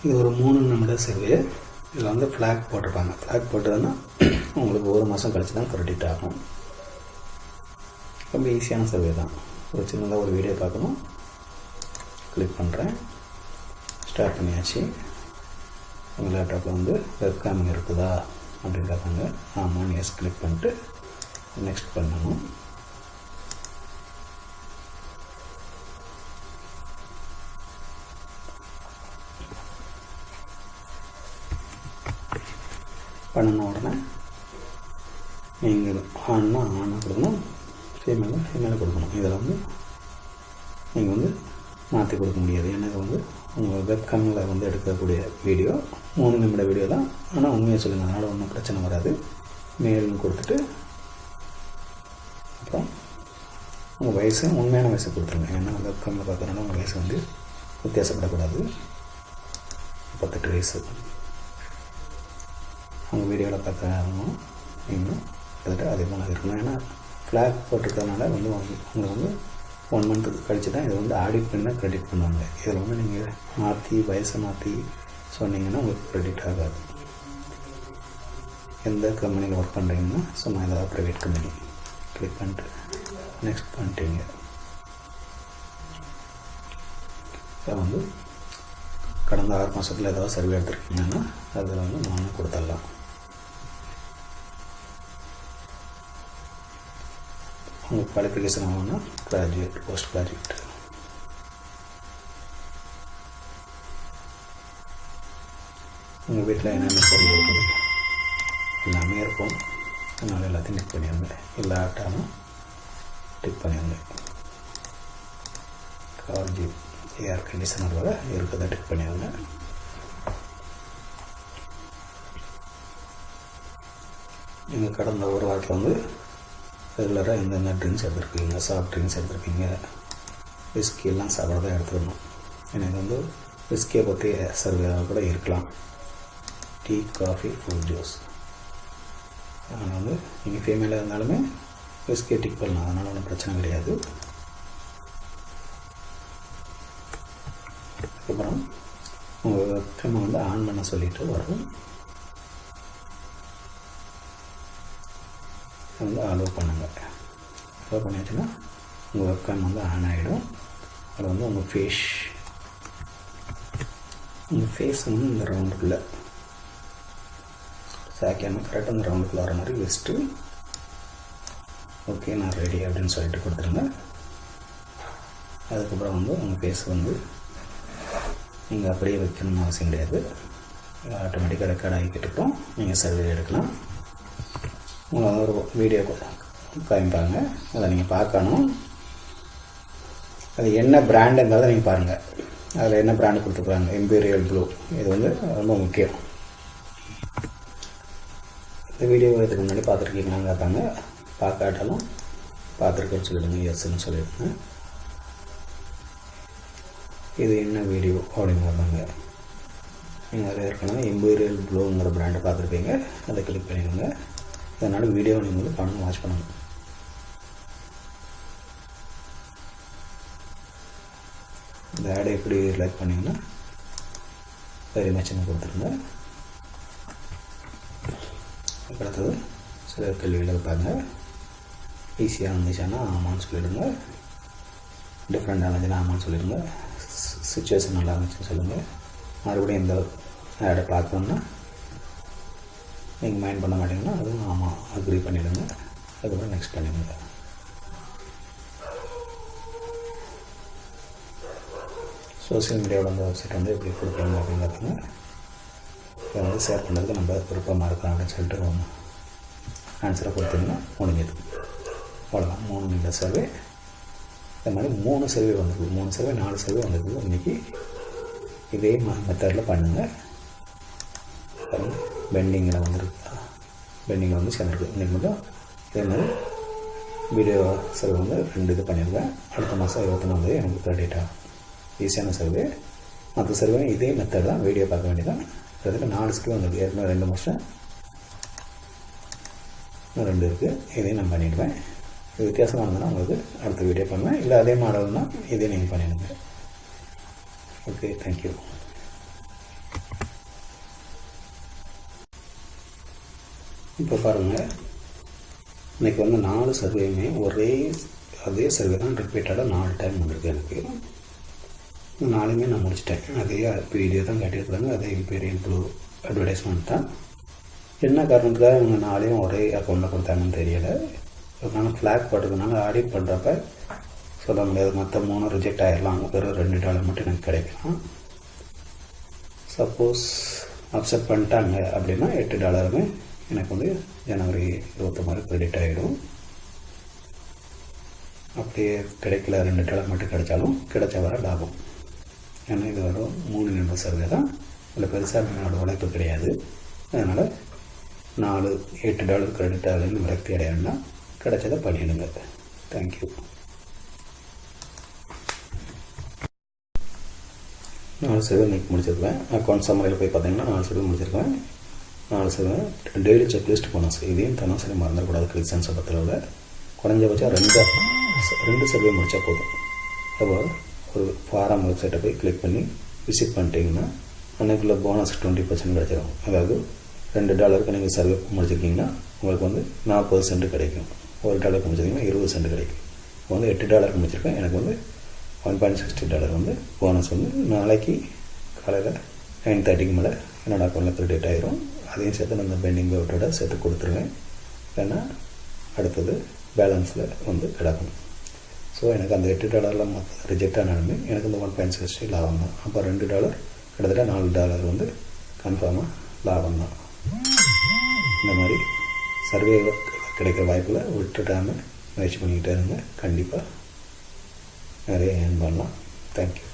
இது ஒரு 3 நிமிட சர்வே. இதில் வந்து ஃப்ளாக் போட்டிருப்பாங்க. ஃப்ளாக் போட்டதுன்னா உங்களுக்கு 1 மாதம் கழிச்சு தான் கிரெடிட் ஆகும். ரொம்ப ஈஸியான சர்வே தான். ஒரு சின்னதாக ஒரு வீடியோ பார்க்கணும். கிளிக் பண்ணுறேன். ஸ்டார்ட் பண்ணியாச்சு. உங்கள் லேப்டாப்பில் வந்து வெப்கேமிங் இருக்குதா அப்படின்னு கேட்பாங்க. ஆமாம், எஸ் கிளிக் பண்ணிட்டு நெக்ஸ்ட் பண்ணணும். பண்ணின உடனே நீங்கள் ஆன்னா கொடுக்கணும், ஃபீமேலாக கொடுக்கணும். இதில் வந்து நீங்கள் வந்து மாற்றி கொடுக்க முடியாது. ஏன்னா இது வந்து உங்கள் வெப்கேமில் வந்து எடுக்கக்கூடிய வீடியோ 3 நிமிட வீடியோ தான். ஆனால் உண்மையை சொல்லுங்கள், அதனால் ஒன்றும் பிரச்சனை வராது. மேல்னு கொடுத்துட்டு அப்புறம் உங்கள் வயசு உண்மையான வயசு கொடுத்துருங்க. ஏன்னா வெப்கேமில் பார்க்குறதுனால உங்கள் வயசு வந்து வித்தியாசப்படக்கூடாது. 38 வயசு. அவங்க வீடியோவில் பார்க்குறாங்க இன்னும் கிட்டத்தட்ட அதே போல் இருக்கணும். ஏன்னா ஃப்ளாக் போட்டிருக்கிறதுனால வந்து உங்களுக்கு வந்து 1 மந்த்துக்கு கழிச்சு தான் இதை வந்து ஆடிட் பண்ணி தான் க்ரெடிட் பண்ணுவாங்க. இதில் வந்து நீங்கள் மாற்றி வயசை மாற்றி சொன்னீங்கன்னா உங்களுக்கு க்ரெடிட் ஆகாது. எந்த கம்பெனியில் ஒர்க் பண்ணுறீங்கன்னா சும்மா ஏதாவது ப்ரைவேட் கம்பெனி கிளிக் பண்ணிட்டு நெக்ஸ்ட் பண்ணிட்டீங்க. இதை வந்து கடந்த 6 மாதத்தில் ஏதாவது சர்வே எடுத்துருக்கீங்கன்னா அதில் வந்து நான் கொடுத்துடலாம். உங்கள் குவாலிஃபிகேஷன் ஆகும்னா கிராஜுவேட், போஸ்ட் கிராஜுவேட். உங்கள் வீட்டில் என்னென்ன பொருள் இருக்குது எல்லாமே இருக்கும். அதனால் எல்லாத்தையும் டிக் பண்ணிடுங்க. இல்லாட்டாலும் டிக் பண்ணிடுங்க. கார்ஜி ஏர் கண்டிஷனர் வர இருக்கிறத டிக் பண்ணிடுங்க. நீங்கள் கடந்த ஒரு வாரத்தில் வந்து ரெகுலராக எந்தெந்த ட்ரிங்க்ஸ் எடுத்துருக்கீங்க, சாஃப்ட் ட்ரிங்க்ஸ் எடுத்துருக்கீங்க, விஸ்கி எல்லாம் சாப்பிட்றதான் எடுத்துக்கணும். எனக்கு வந்து விஸ்கியை பற்றி சர்வேவாக கூட இருக்கலாம். Tea, coffee, fruit juice. அதனால் வந்து நீங்கள் ஃபீமேலாக இருந்தாலுமே விஸ்கியை டிக் பண்ணலாம். அதனால் ஒன்றும் பிரச்சனை கிடையாது. அதுக்கப்புறம் உங்கள் வெப்கேமை வந்து ஆன் பண்ண சொல்லிட்டு வரும். வந்து அலோவ் பண்ணுங்கள். அலோவ் பண்ணியாச்சுன்னா உங்கள் வெப்கேம் வந்து ஆன் ஆகிடும். அதில் வந்து உங்கள் ஃபேஸ் வந்து இந்த ரவுண்டுக்குள்ளே சாக்கியாமல் கரெக்டாக இந்த ரவுண்டுக்குள்ளே வர மாதிரி வச்சுட்டு ஓகே நான் ரெடி அப்படின்னு சொல்லிட்டு கொடுத்துருங்க. அதுக்கப்புறம் வந்து உங்கள் ஃபேஸ் வந்து நீங்கள் அப்படியே வைக்கணும்னு அவசியம் கிடையாது. ஆட்டோமேட்டிக்காக ரெக்கார்ட் ஆகிக்கிட்டோம். நீங்கள் சர்வே எடுக்கலாம். உங்களை ஒரு வீடியோ காமிப்பாங்க. அதை நீங்கள் பார்க்கணும். அது என்ன பிராண்டுங்கிறத நீங்கள் பாருங்கள். அதில் என்ன பிராண்டு கொடுத்துருக்குறாங்க, இம்பீரியல் ப்ளூ. இது வந்து ரொம்ப முக்கியம். இந்த வீடியோ இதுக்கு முன்னாடி பார்த்துருக்கீங்களான்னு கேட்பாங்க. பார்க்காட்டாலும் பார்த்துருக்கேன்னு சொல்லிடுங்க, எஸ்ன்னு சொல்லிடுங்க. இது என்ன வீடியோ அப்படின்னு பார்ப்பாங்க. நீங்கள் அதில் ஏற்கனவே இம்பீரியல் ப்ளூங்கிற பிராண்டை பார்த்துருப்பீங்க. அதை கிளிக் பண்ணிடுங்க. இதனால் வீடியோவை நீங்கள் வந்து பணம் வாட்ச் பண்ணணும். இந்த ஆடை எப்படி லைக் பண்ணிங்கன்னா வெரி மச்னு கொடுத்துருங்க. அடுத்தது சில கேள்விகள் இருப்பாங்க. ஈஸியாக இருந்துச்சுன்னா ஆமான்னு சொல்லிவிடுங்க. டிஃப்ரெண்டாக இருந்துச்சுன்னா ஆமான்னு சொல்லிடுங்க. சுச்சுவேஷன் நல்லா இருந்துச்சுன்னு சொல்லுங்கள். மறுபடியும் இந்த ஆடை பார்க்கணுன்னா நீங்கள் மைண்ட் பண்ண மாட்டீங்கன்னா அதுவும் ஆமாம் அக்ரி பண்ணிவிடுங்க. அதுக்கப்புறம் நெக்ஸ்ட் பண்ணிவிடுங்க. சோசியல் மீடியாவோட அந்த வெப்சைட் வந்து எப்படி கொடுப்பீங்க அப்படின்னு பார்த்தீங்கன்னா இதை வந்து ஷேர் பண்ணுறதுக்கு நம்ம விருப்பமாக இருக்கோம் அப்படின்னு சொல்லிட்டு ஆன்சரை கொடுத்தீங்கன்னா முடிஞ்சது. அவ்வளோதான். 3 நிமிட சர்வே. இந்த மாதிரி 3 சர்வே வந்துருக்குது. 3 சர்வே 4 சர்வே வந்துருக்குது. இன்றைக்கி இதே மெத்தடில் பண்ணுங்கள். பெண்டிங்கில் வந்துருக்கு. பெண்டிங்கில் வந்து சேர்ந்துருக்கு. இன்றைக்கி மட்டும் இதே மாதிரி வீடியோ சர்வே வந்து 2 இது பண்ணியிருக்கேன். அடுத்த மாதம் 29 எனக்கு கிரெடிட் ஆகும். ஈஸியான சர்வே. மற்ற சர்வே இதே மெத்தட் தான். வீடியோ பார்க்க வேண்டியதான். கிட்டத்தட்ட 4 சர்வே வந்துருக்கு. ஏற்கனவே 2 மாதம் 2 இருக்குது. இதையும் நான் பண்ணிவிடுவேன். இது வித்தியாசமாக இருந்ததுன்னா உங்களுக்கு அடுத்த வீடியோ பண்ணுவேன். இல்லை அதே மாடல்னால் இதே நீங்கள் பண்ணிடுங்க. Okay, thank you. இப்போ பாருங்கள், இன்றைக்கி வந்து 4 சர்வேயுமே அதே சர்வே தான் ரிப்பீட்டடாக 4 டைம் வந்திருக்கு. எனக்கு 4மே நான் முடிச்சிட்டேன். அதே வீடியோ தான் காட்டியிருக்கிறாங்க, அதே இம்பீரியல் ப்ளூ அட்வர்டைஸ்மெண்ட் தான். என்ன காரணத்துக்காக இவங்க 4ஐயும் ஒரே அக்கௌண்ட்டில் கொடுத்தாங்கன்னு தெரியலை. நான் ஃப்ளாக் போட்டதுனால ஆடிட் பண்ணுறப்ப சொல்ல முடியாது. மற்ற 3 ரிஜெக்ட் ஆகிடலாம், வெறும் $2 மட்டும் எனக்கு கிடைக்கலாம். சப்போஸ் அப்செட் பண்ணிட்டாங்க அப்படின்னா $8 எனக்கு வந்து ஜனவரி 29 கிரெடிட் ஆகிடும். அப்படியே கிடைக்கல, $2 மட்டும் கிடைச்சாலும் கிடைச்ச வர லாபம். ஏன்னா இது வரும் 3 நிமிட சர்வே தான், அதில் பெருசாக என்னோட உழைப்பு கிடையாது. அதனால் $8 கிரெடிட் ஆகுதுன்னு விரக்தி அடையணும்னா கிடைச்சதை பண்ணிடுங்க. தேங்க்யூ. 4 சர்வே இன்றைக்கி முடிச்சிருக்கேன். அக்கௌண்ட் சம்மரியில் போய் பார்த்தீங்கன்னா 4 சர்வே முடிச்சிருக்கேன். 4 சர்வே டெய்லி செக்லிஸ்ட் போனஸ், இதையும் தினசரி மறந்துடக்கூடாது. கிளிக்சென்ஸ் பத்தியில் குறைஞ்சபட்சம் 2 சர்வே முடித்தா போதும். அப்போ ஒரு ஃபாரம் வெப்சைட்டை போய் கிளிக் பண்ணி விசிட் பண்ணிட்டீங்கன்னா அன்றைக்குள்ள போனஸ் 20% கிடைச்சிடும். அதாவது $2 நீங்கள் சர்வே முடிச்சிருக்கீங்கன்னா உங்களுக்கு வந்து 40 சென்ட் கிடைக்கும். $1 முடிச்சிருக்கீங்கன்னா 20 சென்ட் கிடைக்கும். இப்போ வந்து $8 முடிச்சிருக்கேன். எனக்கு வந்து $1.60 வந்து போனஸ் வந்து நாளைக்கு காலையில் 9:30க்கு மேலே என்னோடய அக்கௌண்ட்டில் கிரெடிட் ஆகிரும். அதையும் சேர்த்து நான் இந்த பெண்டிங் பேமெண்ட்டோட சேர்த்து கொடுத்துருவேன். ஏன்னா அடுத்தது பேலன்ஸில் வந்து கிடக்கும். ஸோ எனக்கு அந்த $8 மொத்தம் ரிஜெக்ட் ஆனாலுமே எனக்கு இந்த 1.60 லாபம் தான். அப்போ $2 கிட்டத்தட்ட $4 வந்து கன்ஃபார்மாக லாபம் தான். இந்த மாதிரி சர்வே கிடைக்கிற வாய்ப்பில் விட்டுட்டாமல் முயற்சி பண்ணிக்கிட்டே இருங்க. கண்டிப்பாக நிறைய ஏர்ன் பண்ணலாம். தேங்க்யூ.